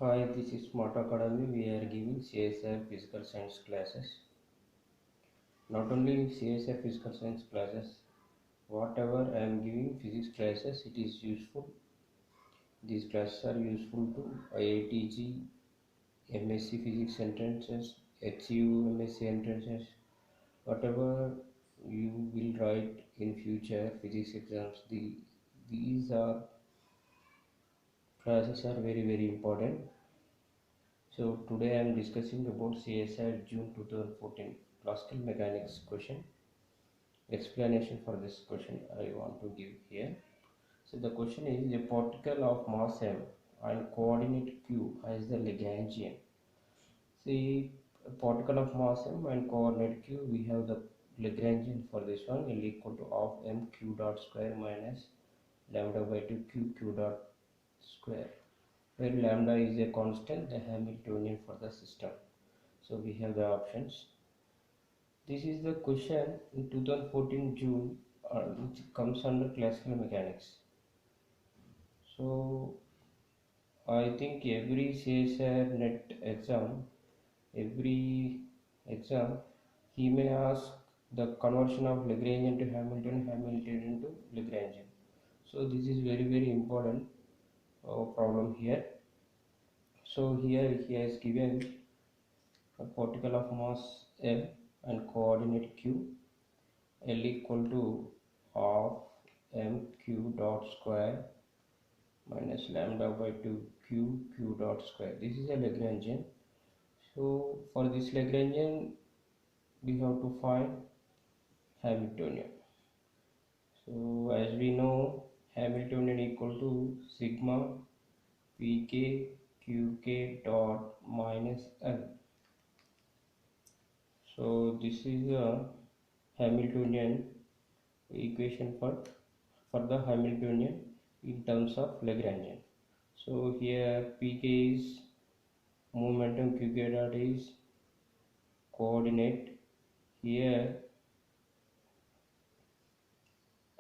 Hi, this is Smart Academy. We are giving CSI Physical Science classes. Not only CSI Physical Science classes, whatever I am giving physics classes, it is useful. These classes are useful to IITG, MSc Physics entrances, HU MSc entrances, whatever you will write in future physics exams. These are classes are very important. So today I am discussing about CSI June 2014 classical mechanics question. Explanation for this question I want to give here. So the question is a particle of mass m and coordinate q has the Lagrangian. See, a particle of mass m and coordinate q, we have the Lagrangian for this one, L equal to half m q dot square minus lambda by 2 q dot square, where lambda is a constant, the Hamiltonian for the system. So we have the options. This is the question in 2014 June, which comes under classical mechanics. So I think every CSIR net exam, every exam, he may ask the conversion of Lagrangian to Hamiltonian, Hamiltonian to Lagrangian. So this is very important problem here. So here he has given a particle of mass m and coordinate q, L equal to half m q dot square minus lambda by 2 q dot square. This is a Lagrangian. So for this Lagrangian we have to find Hamiltonian. So as we know, Hamiltonian equal to sigma pk qk dot minus l. So this is a Hamiltonian equation for the Hamiltonian in terms of Lagrangian. So here pk is momentum, qk dot is coordinate. Here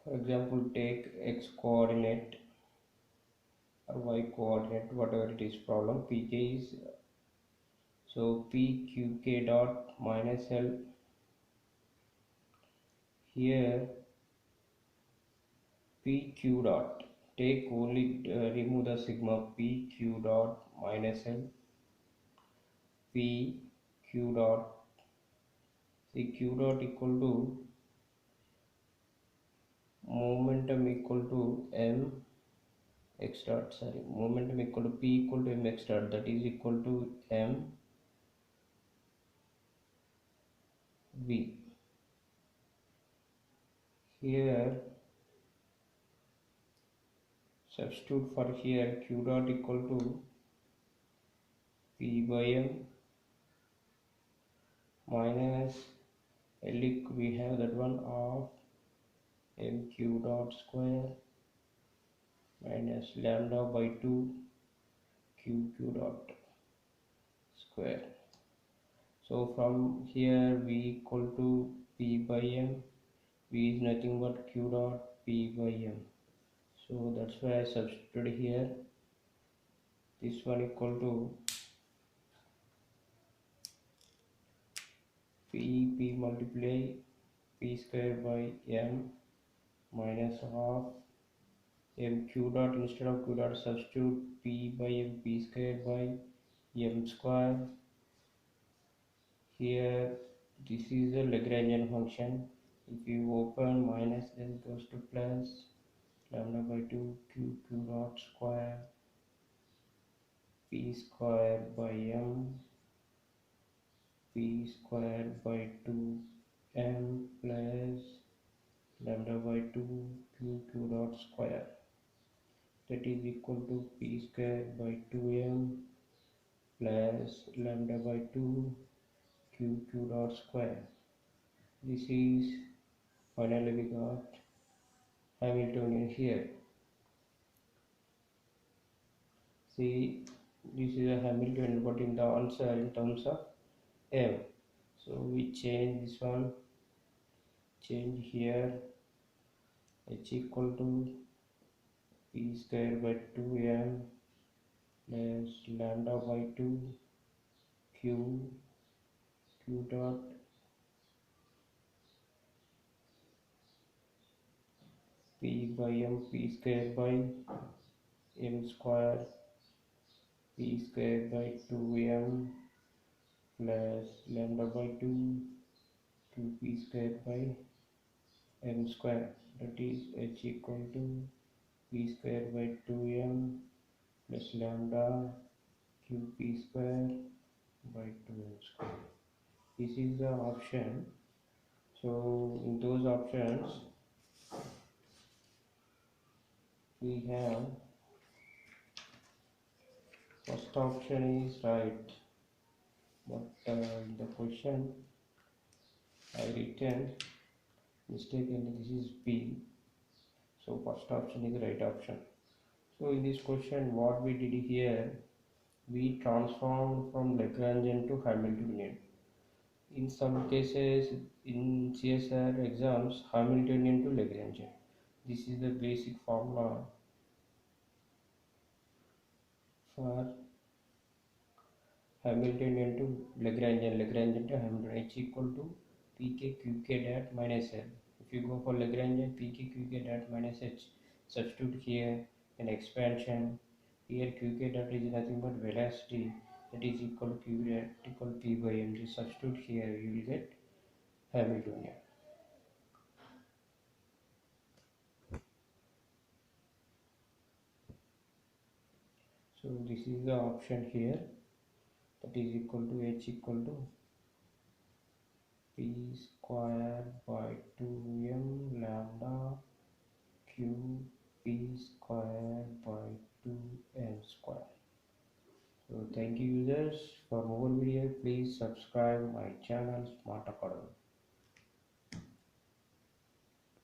for example take x coordinate or y coordinate, whatever it is problem, pk is, so pqk dot minus l. Here pq dot, take only remove the sigma, pq dot minus l, pq dot, see q dot equal to momentum equal to m x dot, sorry, momentum equal to p equal to m x dot, that is equal to m v. Here substitute for here q dot equal to p by m minus l, we have that one of mq dot square minus lambda by 2 q dot square. So from here v equal to p by m, v is nothing but q dot p by m. So that's why I substituted here. This one equal to p multiply p square by m minus half m q dot, instead of q dot substitute p by m, p square by m square. Here this is a Lagrangian function. If you open minus, then goes to plus lambda by 2 q dot square p square by m, p square by 2 m plus lambda by 2 q dot square, that is equal to p square by 2m plus lambda by 2 q dot square. This is, finally we got Hamiltonian here. See, this is a Hamiltonian, but in the answer in terms of m. So we change this one, change here h equal to p square by 2m plus lambda by 2 q dot p by m p square by m square p square by 2m plus lambda by 2 2p square by m square, that is h equal to p square by 2m plus lambda qp square by 2m square. This is the option. So in those options we have first option is right, but in the question I written mistakenly this is B, so first option is the right option. So in this question what we did here, we transformed from Lagrangian to Hamiltonian. In some cases in CSR exams, Hamiltonian to Lagrangian. This is the basic formula for Hamiltonian to Lagrangian, Lagrangian to Hamiltonian, h equal to pk qk dot minus l. If you go for Lagrangian, pk qk dot minus h, substitute here an expansion. Here qk dot is nothing but velocity, that is equal to q dot equal to p by m. Just substitute here, you will get Hamiltonian. So this is the option here, that is equal to h equal to p square by 2m lambda q p square by 2m square. So thank you users. For more video please subscribe my channel Smart Academy.